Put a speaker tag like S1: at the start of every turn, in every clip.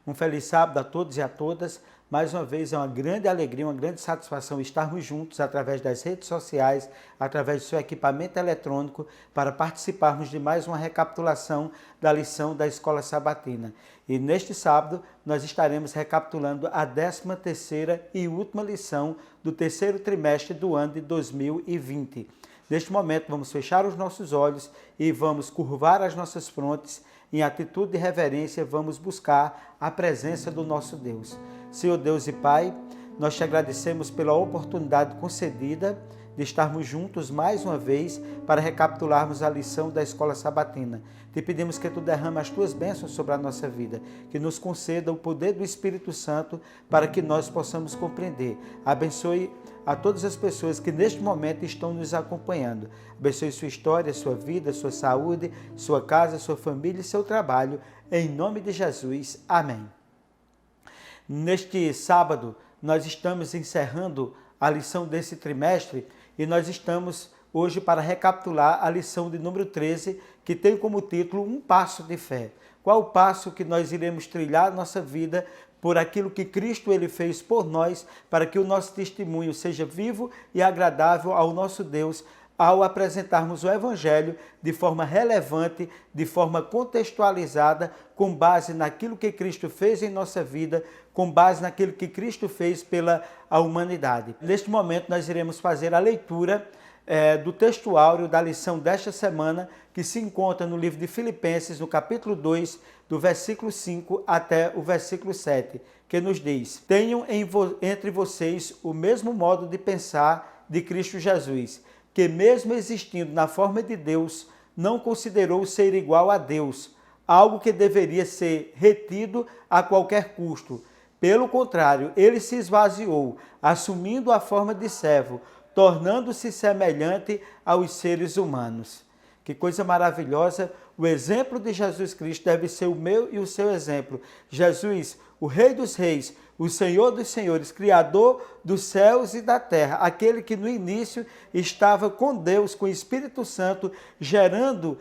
S1: Um feliz sábado a todos e a todas. Mais uma vez é uma grande alegria, uma grande satisfação estarmos juntos através das redes sociais, através do seu equipamento eletrônico, para participarmos de mais uma recapitulação da lição da Escola Sabatina. E neste sábado nós estaremos recapitulando a 13ª e última lição do terceiro trimestre do ano de 2020. Neste momento vamos fechar os nossos olhos e vamos curvar as nossas frontes. Em atitude de reverência, vamos buscar a presença do nosso Deus. Senhor Deus e Pai, nós te agradecemos pela oportunidade concedida de estarmos juntos mais uma vez para recapitularmos a lição da Escola Sabatina. Te pedimos que tu derrame as tuas bênçãos sobre a nossa vida, que nos conceda o poder do Espírito Santo para que nós possamos compreender. Abençoe a todas as pessoas que neste momento estão nos acompanhando. Abençoe sua história, sua vida, sua saúde, sua casa, sua família e seu trabalho. Em nome de Jesus. Amém. Neste sábado, nós estamos encerrando a lição desse trimestre e nós estamos hoje para recapitular a lição de número 13, que tem como título Um Passo de Fé. Qual o passo que nós iremos trilhar na nossa vida por aquilo que Cristo ele fez por nós, para que o nosso testemunho seja vivo e agradável ao nosso Deus, ao apresentarmos o Evangelho de forma relevante, de forma contextualizada, com base naquilo que Cristo fez em nossa vida, com base naquilo que Cristo fez pela humanidade. Neste momento nós iremos fazer a leitura do texto áureo da lição desta semana, que se encontra no livro de Filipenses, no capítulo 2, do versículo 5 até o versículo 7, que nos diz: Tenham entre vocês o mesmo modo de pensar de Cristo Jesus, que mesmo existindo na forma de Deus, não considerou ser igual a Deus, algo que deveria ser retido a qualquer custo. Pelo contrário, ele se esvaziou, assumindo a forma de servo, tornando-se semelhante aos seres humanos. Que coisa maravilhosa! O exemplo de Jesus Cristo deve ser o meu e o seu exemplo. Jesus, o Rei dos Reis, o Senhor dos Senhores, Criador dos céus e da terra, aquele que no início estava com Deus, com o Espírito Santo, gerando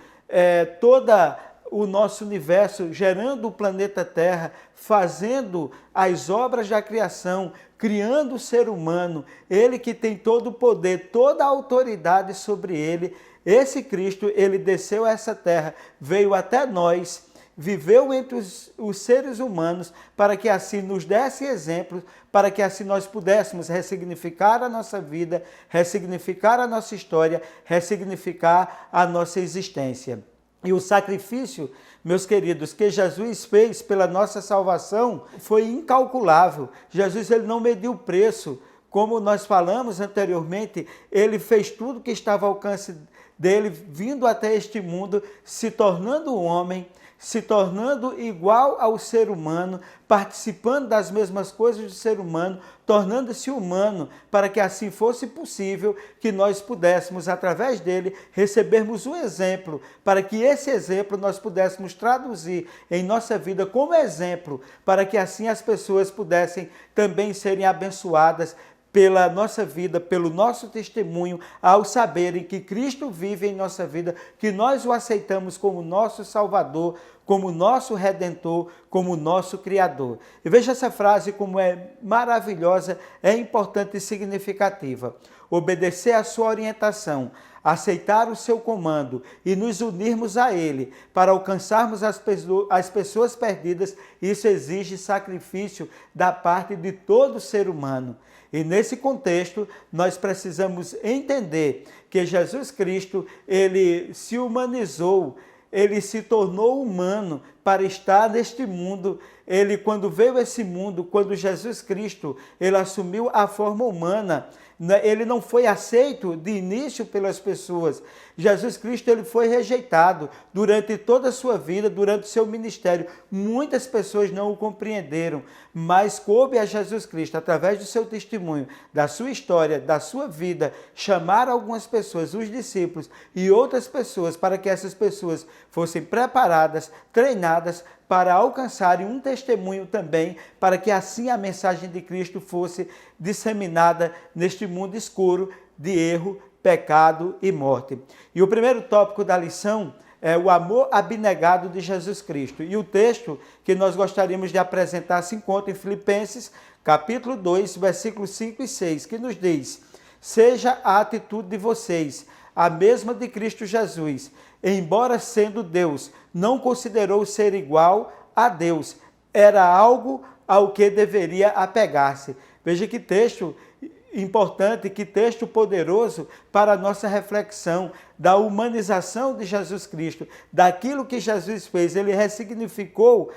S1: toda o nosso universo, gerando o planeta Terra, fazendo as obras da criação, criando o ser humano, ele que tem todo o poder, toda a autoridade sobre ele. Esse Cristo, ele desceu a essa terra, veio até nós, viveu entre os seres humanos, para que assim nos desse exemplos, para que assim nós pudéssemos ressignificar a nossa vida, ressignificar a nossa história, ressignificar a nossa existência. E o sacrifício, meus queridos, que Jesus fez pela nossa salvação foi incalculável. Jesus ele não mediu preço. Como nós falamos anteriormente, ele fez tudo que estava ao alcance dele, vindo até este mundo, se tornando homem, se tornando igual ao ser humano, participando das mesmas coisas do ser humano, tornando-se humano, para que assim fosse possível que nós pudéssemos, através dele, recebermos um exemplo, para que esse exemplo nós pudéssemos traduzir em nossa vida como exemplo, para que assim as pessoas pudessem também serem abençoadas pela nossa vida, pelo nosso testemunho, ao saberem que Cristo vive em nossa vida, que nós o aceitamos como nosso Salvador, como nosso Redentor, como nosso Criador. E veja essa frase como é maravilhosa, é importante e significativa. Obedecer à sua orientação, aceitar o seu comando e nos unirmos a ele para alcançarmos as pessoas perdidas, isso exige sacrifício da parte de todo ser humano. E nesse contexto, nós precisamos entender que Jesus Cristo, ele se humanizou, ele se tornou humano para estar neste mundo. Ele, quando veio a esse mundo, quando Jesus Cristo, ele assumiu a forma humana, ele não foi aceito de início pelas pessoas. Jesus Cristo ele foi rejeitado durante toda a sua vida, durante o seu ministério. Muitas pessoas não o compreenderam, mas coube a Jesus Cristo, através do seu testemunho, da sua história, da sua vida, chamar algumas pessoas, os discípulos e outras pessoas, para que essas pessoas fossem preparadas, treinadas, para alcançarem um testemunho também, para que assim a mensagem de Cristo fosse disseminada neste mundo escuro de erro, pecado e morte. E o primeiro tópico da lição é o amor abnegado de Jesus Cristo. E o texto que nós gostaríamos de apresentar se encontra em Filipenses, capítulo 2, versículos 5 e 6, que nos diz: seja a atitude de vocês a mesma de Cristo Jesus, embora sendo Deus, não considerou ser igual a Deus, era algo ao que deveria apegar-se. Veja que texto importante, que texto poderoso para a nossa reflexão da humanização de Jesus Cristo, daquilo que Jesus fez. Ele ressignificou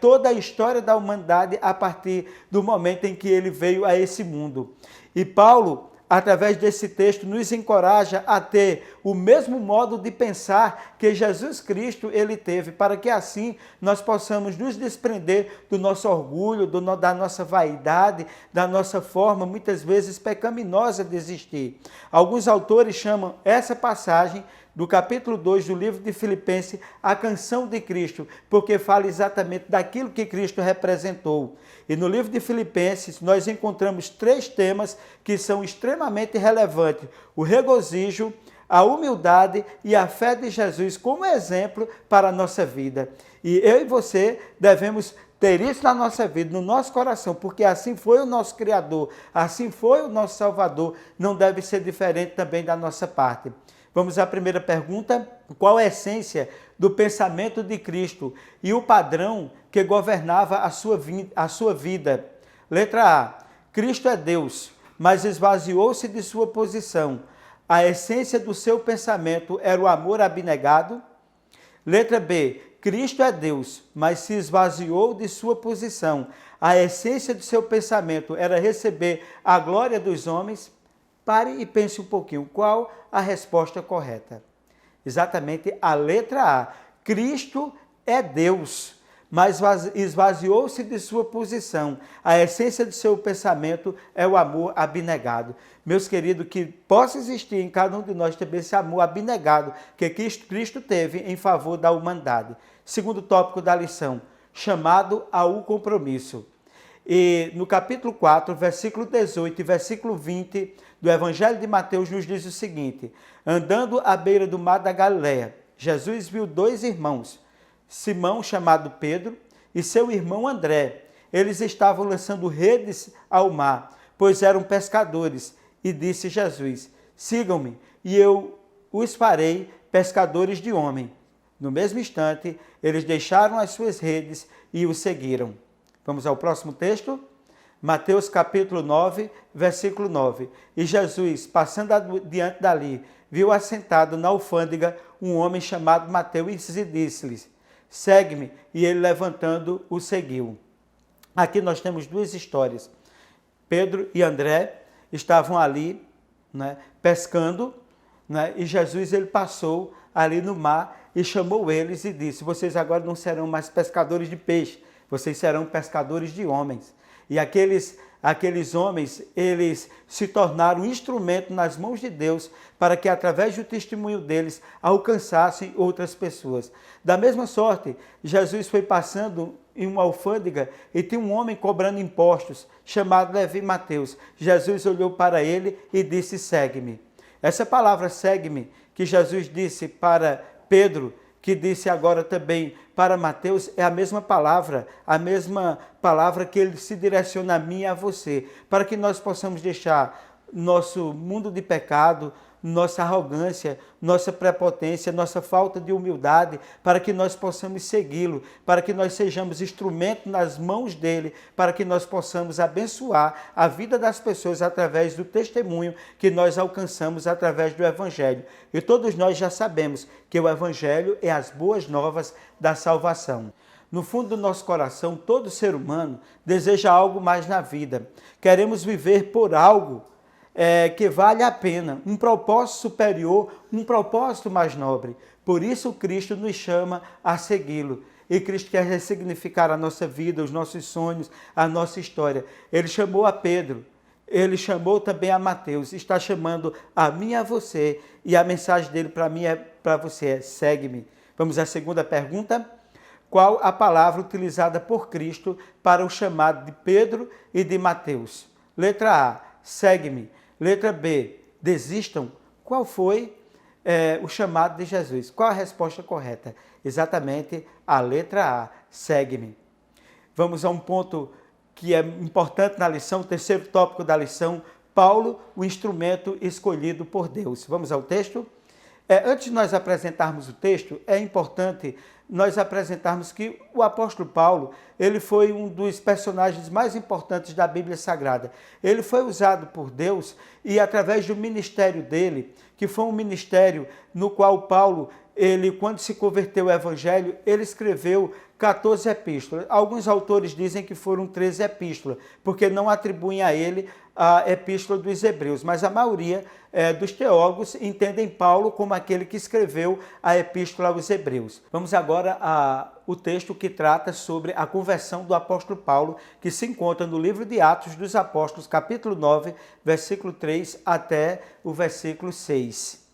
S1: toda a história da humanidade a partir do momento em que ele veio a esse mundo. E Paulo, através desse texto, nos encoraja a ter o mesmo modo de pensar que Jesus Cristo ele teve, para que assim nós possamos nos desprender do nosso orgulho, da nossa vaidade, da nossa forma, muitas vezes, pecaminosa de existir. Alguns autores chamam essa passagem do capítulo 2 do livro de Filipenses, a canção de Cristo, porque fala exatamente daquilo que Cristo representou. E no livro de Filipenses nós encontramos 3 temas que são extremamente relevantes: o regozijo, a humildade e a fé de Jesus como exemplo para a nossa vida. E eu e você devemos ter isso na nossa vida, no nosso coração, porque assim foi o nosso Criador, assim foi o nosso Salvador, não deve ser diferente também da nossa parte. Vamos à primeira pergunta: qual a essência do pensamento de Cristo e o padrão que governava a sua vida? Letra A: Cristo é Deus, mas esvaziou-se de sua posição. A essência do seu pensamento era o amor abnegado. Letra B: Cristo é Deus, mas se esvaziou de sua posição. A essência do seu pensamento era receber a glória dos homens. Pare e pense um pouquinho, qual a resposta correta? Exatamente a letra A. Cristo é Deus, mas esvaziou-se de sua posição. A essência do seu pensamento é o amor abnegado. Meus queridos, que possa existir em cada um de nós também esse amor abnegado que Cristo teve em favor da humanidade. Segundo tópico da lição, chamado ao compromisso. E no capítulo 4, versículo 18 e versículo 20 do Evangelho de Mateus nos diz o seguinte: andando à beira do mar da Galileia, Jesus viu 2 irmãos, Simão, chamado Pedro, e seu irmão André. Eles estavam lançando redes ao mar, pois eram pescadores. E disse Jesus: sigam-me, e eu os farei pescadores de homem. No mesmo instante, eles deixaram as suas redes e o seguiram. Vamos ao próximo texto? Mateus capítulo 9, versículo 9. E Jesus, passando diante dali, viu assentado na alfândega um homem chamado Mateus e disse-lhes: segue-me. E ele, levantando, o seguiu. Aqui nós temos 2 histórias. Pedro e André estavam ali, pescando, e Jesus ele passou ali no mar e chamou eles e disse: vocês agora não serão mais pescadores de peixe, vocês serão pescadores de homens. E aqueles homens, eles se tornaram instrumento nas mãos de Deus para que, através do testemunho deles, alcançassem outras pessoas. Da mesma sorte, Jesus foi passando em uma alfândega e tinha um homem cobrando impostos, chamado Levi Mateus. Jesus olhou para ele e disse: segue-me. Essa palavra segue-me, que Jesus disse para Pedro, que disse agora também para Mateus, é a mesma palavra que ele se direciona a mim e a você, para que nós possamos deixar nosso mundo de pecado, nossa arrogância, nossa prepotência, nossa falta de humildade, para que nós possamos segui-lo, para que nós sejamos instrumento nas mãos dele, para que nós possamos abençoar a vida das pessoas através do testemunho que nós alcançamos através do Evangelho. E todos nós já sabemos que o Evangelho é as boas novas da salvação. No fundo do nosso coração, todo ser humano deseja algo mais na vida. Queremos viver por algo que vale a pena, um propósito superior, um propósito mais nobre. Por isso Cristo nos chama a segui-lo. E Cristo quer ressignificar a nossa vida, os nossos sonhos, a nossa história. Ele chamou a Pedro, ele chamou também a Mateus, está chamando a mim e a você. E a mensagem dele para mim e para você é: segue-me. Vamos à segunda pergunta. Qual a palavra utilizada por Cristo para o chamado de Pedro e de Mateus? Letra A, segue-me. Letra B, desistam. Qual foi o chamado de Jesus? Qual a resposta correta? Exatamente a letra A, segue-me. Vamos a um ponto que é importante na lição, o terceiro tópico da lição, Paulo, o instrumento escolhido por Deus. Vamos ao texto? Antes de nós apresentarmos o texto, é importante nós apresentarmos que o apóstolo Paulo, ele foi um dos personagens mais importantes da Bíblia Sagrada. Ele foi usado por Deus e através do ministério dele, que foi um ministério no qual Paulo, ele, quando se converteu ao Evangelho, ele escreveu 14 epístolas. Alguns autores dizem que foram 13 epístolas, porque não atribuem a ele a epístola dos Hebreus, mas a maioria dos teólogos entendem Paulo como aquele que escreveu a epístola aos Hebreus. Vamos agora ao texto que trata sobre a conversão do apóstolo Paulo, que se encontra no livro de Atos dos Apóstolos, capítulo 9, versículo 3 até o versículo 6.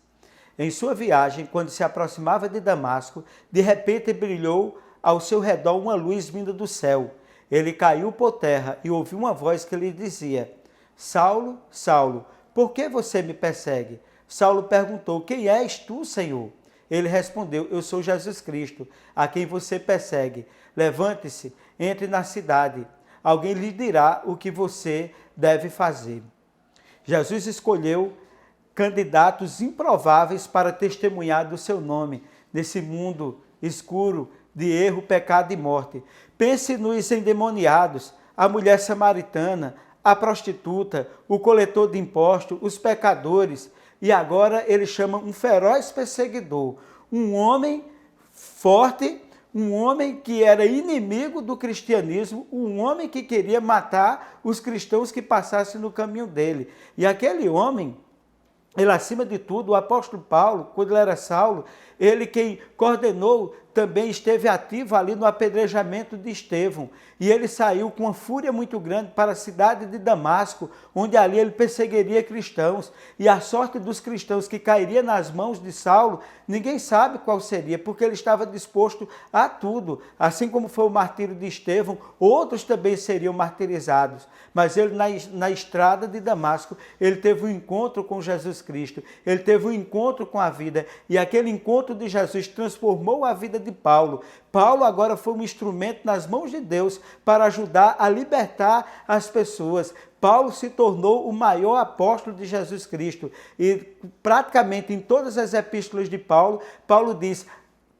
S1: Em sua viagem, quando se aproximava de Damasco, de repente brilhou ao seu redor uma luz vinda do céu. Ele caiu por terra e ouviu uma voz que lhe dizia: Saulo, Saulo, por que você me persegue? Saulo perguntou: quem és tu, Senhor? Ele respondeu: eu sou Jesus Cristo, a quem você persegue. Levante-se, entre na cidade. Alguém lhe dirá o que você deve fazer. Jesus escolheu candidatos improváveis para testemunhar do seu nome nesse mundo escuro de erro, pecado e morte. Pense nos endemoniados, a mulher samaritana, a prostituta, o coletor de impostos, os pecadores. E agora ele chama um feroz perseguidor, um homem forte, um homem que era inimigo do cristianismo, um homem que queria matar os cristãos que passassem no caminho dele. E aquele homem, ele acima de tudo, o apóstolo Paulo, quando ele era Saulo, ele quem coordenou também esteve ativo ali no apedrejamento de Estevão. E ele saiu com uma fúria muito grande para a cidade de Damasco, onde ali ele perseguiria cristãos. E a sorte dos cristãos que cairia nas mãos de Saulo, ninguém sabe qual seria, porque ele estava disposto a tudo. Assim como foi o martírio de Estevão, outros também seriam martirizados. Mas ele, na estrada de Damasco, ele teve um encontro com Jesus Cristo, ele teve um encontro com a vida, e aquele encontro de Jesus transformou a vida de Paulo. Paulo agora foi um instrumento nas mãos de Deus para ajudar a libertar as pessoas. Paulo se tornou o maior apóstolo de Jesus Cristo. E praticamente em todas as epístolas de Paulo, Paulo diz: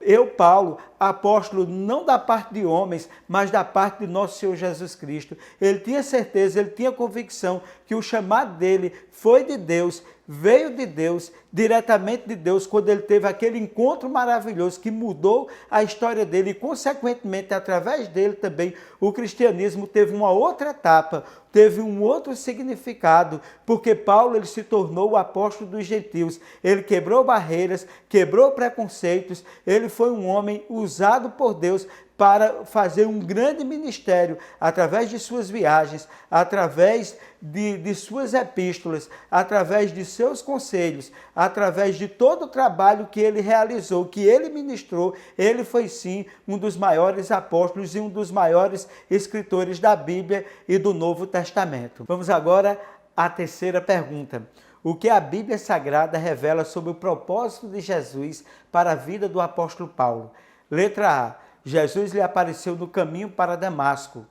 S1: eu, Paulo, apóstolo não da parte de homens, mas da parte de nosso Senhor Jesus Cristo. Ele tinha certeza, ele tinha convicção que o chamado dele foi de Deus, veio de Deus, diretamente de Deus, quando ele teve aquele encontro maravilhoso que mudou a história dele e, consequentemente, através dele também, o cristianismo teve uma outra etapa, teve um outro significado, porque Paulo ele se tornou o apóstolo dos gentios. Ele quebrou barreiras, quebrou preconceitos, ele foi um homem usado por Deus para fazer um grande ministério através de suas viagens, através de suas epístolas, através de seus conselhos, através de todo o trabalho que ele realizou, que ele ministrou. Ele foi sim um dos maiores apóstolos e um dos maiores escritores da Bíblia e do Novo Testamento. Vamos agora à terceira pergunta. O que a Bíblia Sagrada revela sobre o propósito de Jesus para a vida do apóstolo Paulo? Letra A. Jesus lhe apareceu no caminho para Damasco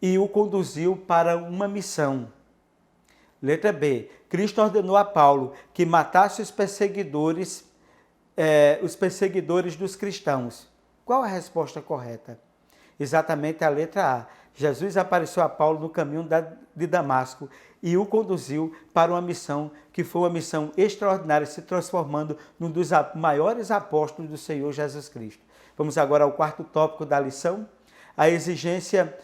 S1: e o conduziu para uma missão. Letra B. Cristo ordenou a Paulo que matasse os perseguidores dos cristãos. Qual a resposta correta? Exatamente a letra A. Jesus apareceu a Paulo no caminho de Damasco e o conduziu para uma missão que foi uma missão extraordinária, se transformando num dos maiores apóstolos do Senhor Jesus Cristo. Vamos agora ao quarto tópico da lição, a exigência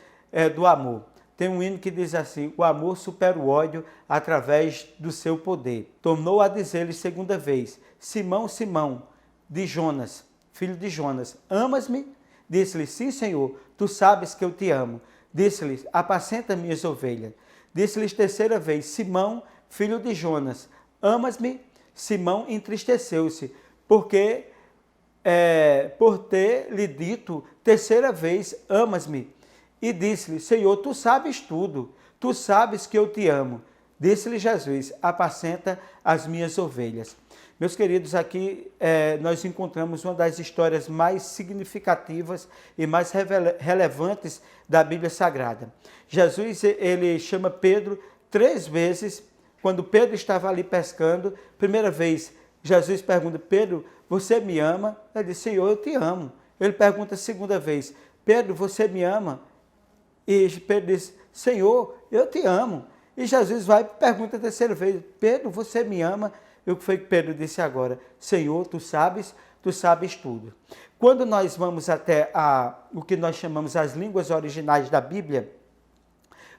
S1: do amor. Tem um hino que diz assim: o amor supera o ódio através do seu poder. Tornou a dizer-lhe segunda vez: Simão, Simão, de Jonas, filho de Jonas, amas-me? Disse-lhe: sim, Senhor, tu sabes que eu te amo. Disse-lhe: apacenta minhas ovelhas. Disse-lhe terceira vez: Simão, filho de Jonas, amas-me? Simão entristeceu-se, por ter lhe dito terceira vez: amas-me? E disse-lhe: Senhor, tu sabes tudo, tu sabes que eu te amo. Disse-lhe Jesus: apacenta as minhas ovelhas. Meus queridos, aqui nós encontramos uma das histórias mais significativas e mais relevantes da Bíblia Sagrada. Jesus, ele chama Pedro 3 vezes, quando Pedro estava ali pescando. Primeira vez, Jesus pergunta: Pedro, você me ama? Ele diz: Senhor, eu te amo. Ele pergunta a segunda vez: Pedro, você me ama? E Pedro diz: Senhor, eu te amo. E Jesus vai e pergunta a terceira vez: Pedro, você me ama? E o que foi que Pedro disse agora? Senhor, tu sabes tudo. Quando nós vamos até o que nós chamamos as línguas originais da Bíblia,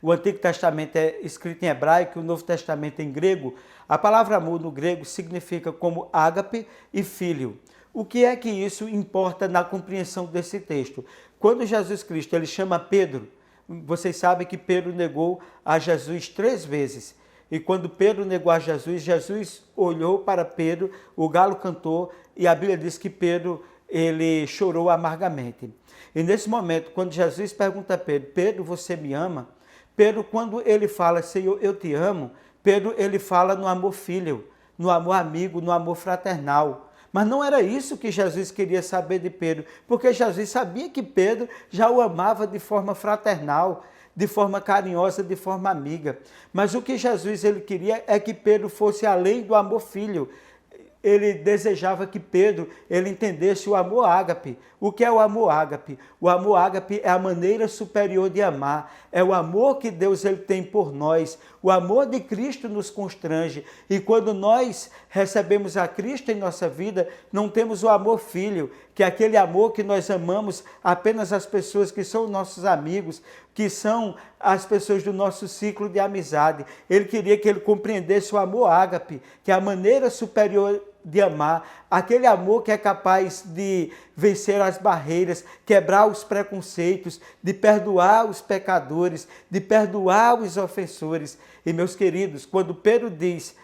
S1: o Antigo Testamento é escrito em hebraico, o Novo Testamento em grego. A palavra amor no grego significa como ágape e filho. O que é que isso importa na compreensão desse texto? Quando Jesus Cristo ele chama Pedro, vocês sabem que Pedro negou a Jesus 3 vezes. E quando Pedro negou a Jesus, Jesus olhou para Pedro, o galo cantou e a Bíblia diz que Pedro ele chorou amargamente. E nesse momento, quando Jesus pergunta a Pedro: Pedro, você me ama? Pedro, quando ele fala: Senhor, eu te amo, Pedro ele fala no amor filho, no amor amigo, no amor fraternal. Mas não era isso que Jesus queria saber de Pedro, porque Jesus sabia que Pedro já o amava de forma fraternal, de forma carinhosa, de forma amiga. Mas o que Jesus ele queria é que Pedro fosse além do amor filho. Ele desejava que Pedro ele entendesse o amor ágape. O que é o amor ágape? O amor ágape é a maneira superior de amar. É o amor que Deus ele tem por nós. O amor de Cristo nos constrange. E quando nós recebemos a Cristo em nossa vida, não temos o amor filho, que é aquele amor que nós amamos apenas as pessoas que são nossos amigos, que são as pessoas do nosso ciclo de amizade. Ele queria que ele compreendesse o amor ágape, que é a maneira superior de amar, aquele amor que é capaz de vencer as barreiras, quebrar os preconceitos, de perdoar os pecadores, de perdoar os ofensores. E meus queridos, quando Pedro diz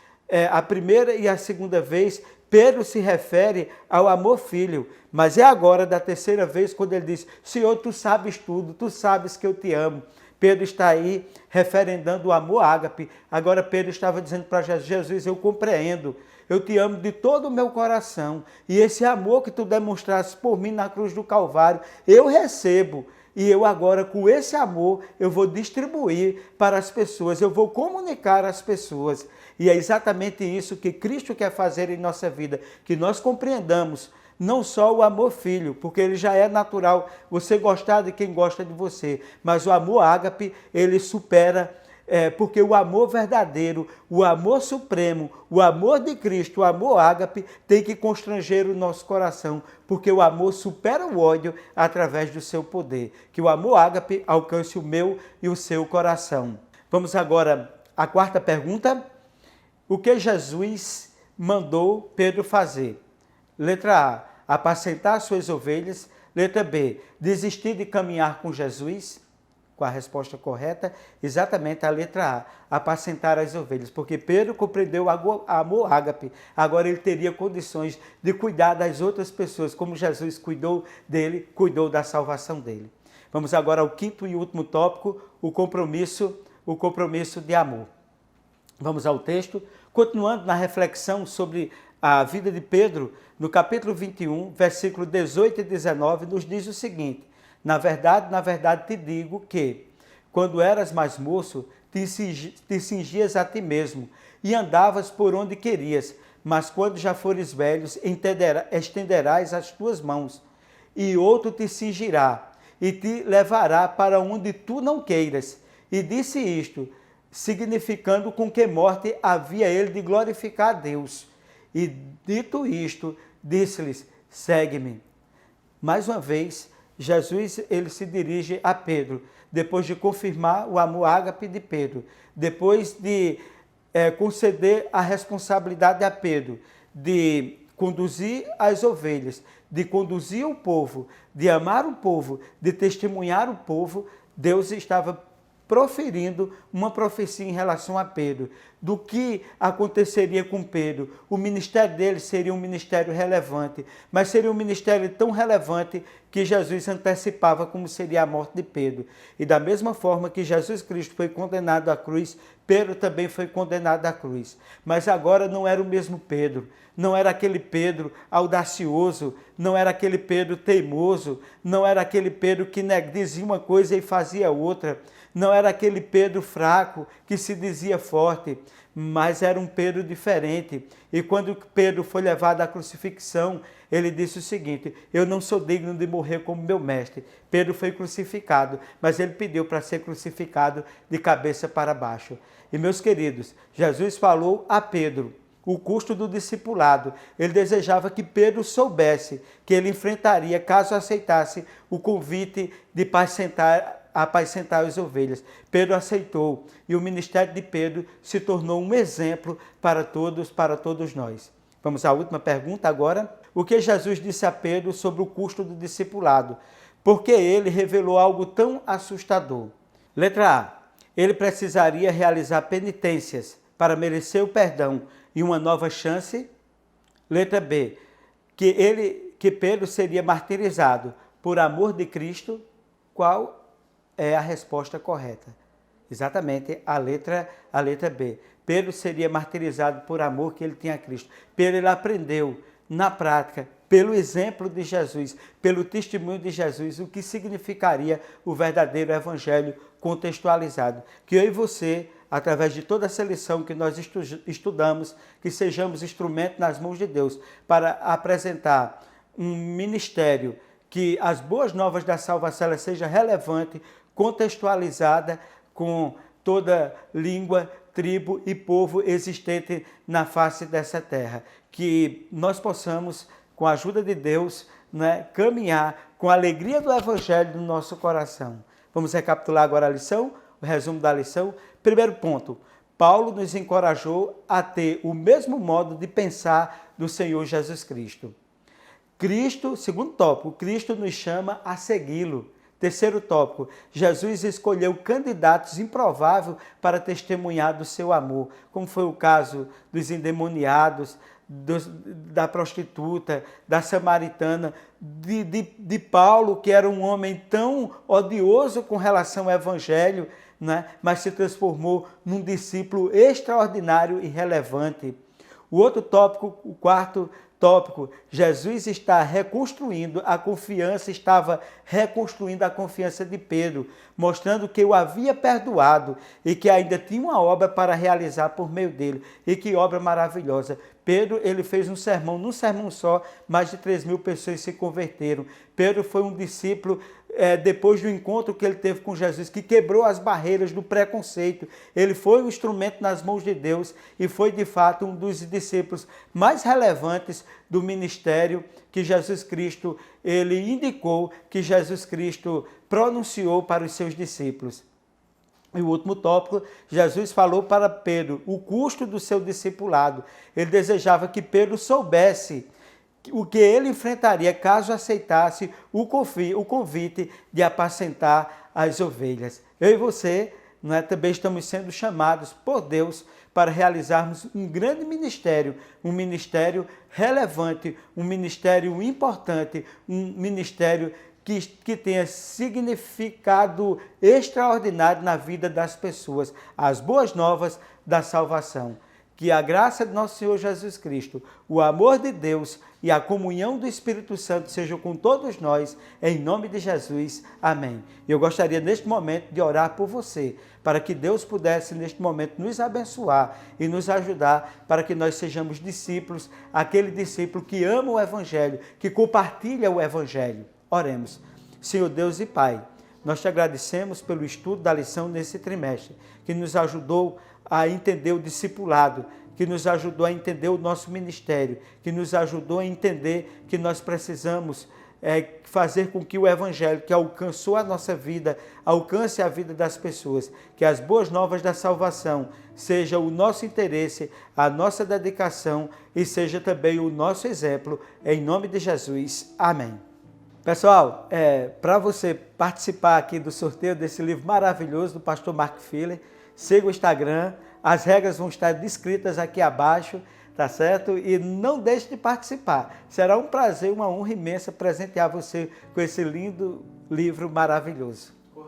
S1: a primeira e a segunda vez, Pedro se refere ao amor filho, mas é agora da terceira vez quando ele diz: Senhor, tu sabes tudo, tu sabes que eu te amo. Pedro está aí referendando o amor ágape. Agora Pedro estava dizendo para Jesus: Jesus, eu compreendo, eu te amo de todo o meu coração. E esse amor que tu demonstraste por mim na cruz do Calvário, eu recebo. E eu agora, com esse amor, eu vou distribuir para as pessoas, eu vou comunicar às pessoas. E é exatamente isso que Cristo quer fazer em nossa vida, que nós compreendamos não só o amor filho, porque ele já é natural, você gostar de quem gosta de você, mas o amor ágape, ele supera, porque o amor verdadeiro, o amor supremo, o amor de Cristo, o amor ágape, tem que constranger o nosso coração, porque o amor supera o ódio através do seu poder. Que o amor ágape alcance o meu e o seu coração. Vamos agora à quarta pergunta. O que Jesus mandou Pedro fazer? Letra A, apacentar suas ovelhas. Letra B, desistir de caminhar com Jesus. Com a resposta correta, exatamente a letra A, apacentar as ovelhas. Porque Pedro compreendeu o amor ágape. Agora ele teria condições de cuidar das outras pessoas, como Jesus cuidou dele, cuidou da salvação dele. Vamos agora ao quinto e último tópico, o compromisso de amor. Vamos ao texto. Continuando na reflexão sobre a vida de Pedro, no capítulo 21, versículo 18 e 19, nos diz o seguinte: na verdade te digo que, quando eras mais moço, te cingias a ti mesmo e andavas por onde querias, mas quando já fores velhos, estenderás as tuas mãos, e outro te cingirá e te levará para onde tu não queiras. E disse isto, significando com que morte havia ele de glorificar a Deus. E dito isto, disse-lhes: segue-me. Mais uma vez, Jesus ele se dirige a Pedro, depois de confirmar o amor ágape de Pedro, depois de conceder a responsabilidade a Pedro de conduzir as ovelhas, de conduzir o povo, de amar o povo, de testemunhar o povo. Deus estava proferindo uma profecia em relação a Pedro, do que aconteceria com Pedro. O ministério dele seria um ministério relevante, mas seria um ministério tão relevante que Jesus antecipava como seria a morte de Pedro. E da mesma forma que Jesus Cristo foi condenado à cruz, Pedro também foi condenado à cruz. Mas agora não era o mesmo Pedro, não era aquele Pedro audacioso, não era aquele Pedro teimoso, não era aquele Pedro que dizia uma coisa e fazia outra, não era aquele Pedro fraco que se dizia forte, mas era um Pedro diferente. E quando Pedro foi levado à crucifixão, ele disse o seguinte: eu não sou digno de morrer como meu mestre. Pedro foi crucificado, mas ele pediu para ser crucificado de cabeça para baixo. E meus queridos, Jesus falou a Pedro o custo do discipulado. Ele desejava que Pedro soubesse que ele enfrentaria caso aceitasse o convite de apacentar as ovelhas. Pedro aceitou e o ministério de Pedro se tornou um exemplo para todos nós. Vamos à última pergunta agora. O que Jesus disse a Pedro sobre o custo do discipulado? Porque ele revelou algo tão assustador. Letra A. Ele precisaria realizar penitências para merecer o perdão e uma nova chance. Letra B. Que Pedro seria martirizado por amor de Cristo. Qual é a resposta correta? Exatamente a letra B. Pedro seria martirizado por amor que ele tinha a Cristo. Pedro ele aprendeu na prática, pelo exemplo de Jesus, pelo testemunho de Jesus, o que significaria o verdadeiro evangelho contextualizado. Que eu e você, através de toda essa lição que nós estudamos, que sejamos instrumento nas mãos de Deus para apresentar um ministério que as boas novas da salvação ela seja relevante, contextualizada com toda língua, tribo e povo existente na face dessa terra. Que nós possamos, com a ajuda de Deus, caminhar com a alegria do Evangelho no nosso coração. Vamos recapitular agora a lição, o resumo da lição. Primeiro ponto, Paulo nos encorajou a ter o mesmo modo de pensar do Senhor Jesus Cristo. Segundo tópico, Cristo nos chama a segui-lo. Terceiro tópico, Jesus escolheu candidatos improváveis para testemunhar do seu amor, como foi o caso dos endemoniados, da prostituta, da samaritana, de Paulo, que era um homem tão odioso com relação ao evangelho, mas se transformou num discípulo extraordinário e relevante. O outro tópico, o quarto tópico, Jesus estava reconstruindo a confiança de Pedro, mostrando que o havia perdoado e que ainda tinha uma obra para realizar por meio dele. E que obra maravilhosa! Pedro, ele fez um sermão, num sermão só, mais de 3.000 pessoas se converteram. Pedro foi um discípulo, depois do encontro que ele teve com Jesus, que quebrou as barreiras do preconceito. Ele foi um instrumento nas mãos de Deus e foi, de fato, um dos discípulos mais relevantes do ministério que Jesus Cristo, ele indicou, que Jesus Cristo pronunciou para os seus discípulos. E o último tópico, Jesus falou para Pedro o custo do seu discipulado. Ele desejava que Pedro soubesse o que ele enfrentaria caso aceitasse o convite de apacentar as ovelhas. Eu e você também estamos sendo chamados por Deus para realizarmos um grande ministério, um ministério relevante, um ministério importante, um ministério que tenha significado extraordinário na vida das pessoas, as boas novas da salvação. Que a graça de nosso Senhor Jesus Cristo, o amor de Deus e a comunhão do Espírito Santo sejam com todos nós, em nome de Jesus. Amém. Eu gostaria neste momento de orar por você, para que Deus pudesse neste momento nos abençoar e nos ajudar para que nós sejamos discípulos, aquele discípulo que ama o Evangelho, que compartilha o Evangelho. Oremos. Senhor Deus e Pai, nós te agradecemos pelo estudo da lição nesse trimestre, que nos ajudou a entender o discipulado, que nos ajudou a entender o nosso ministério, que nos ajudou a entender que nós precisamos fazer com que o Evangelho que alcançou a nossa vida, alcance a vida das pessoas, que as boas novas da salvação seja o nosso interesse, a nossa dedicação e seja também o nosso exemplo, em nome de Jesus. Amém. Pessoal, para você participar aqui do sorteio desse livro maravilhoso do pastor Mark Filler, siga o Instagram, as regras vão estar descritas aqui abaixo, tá certo? E não deixe de participar. Será um prazer, uma honra imensa presentear você com esse lindo livro maravilhoso.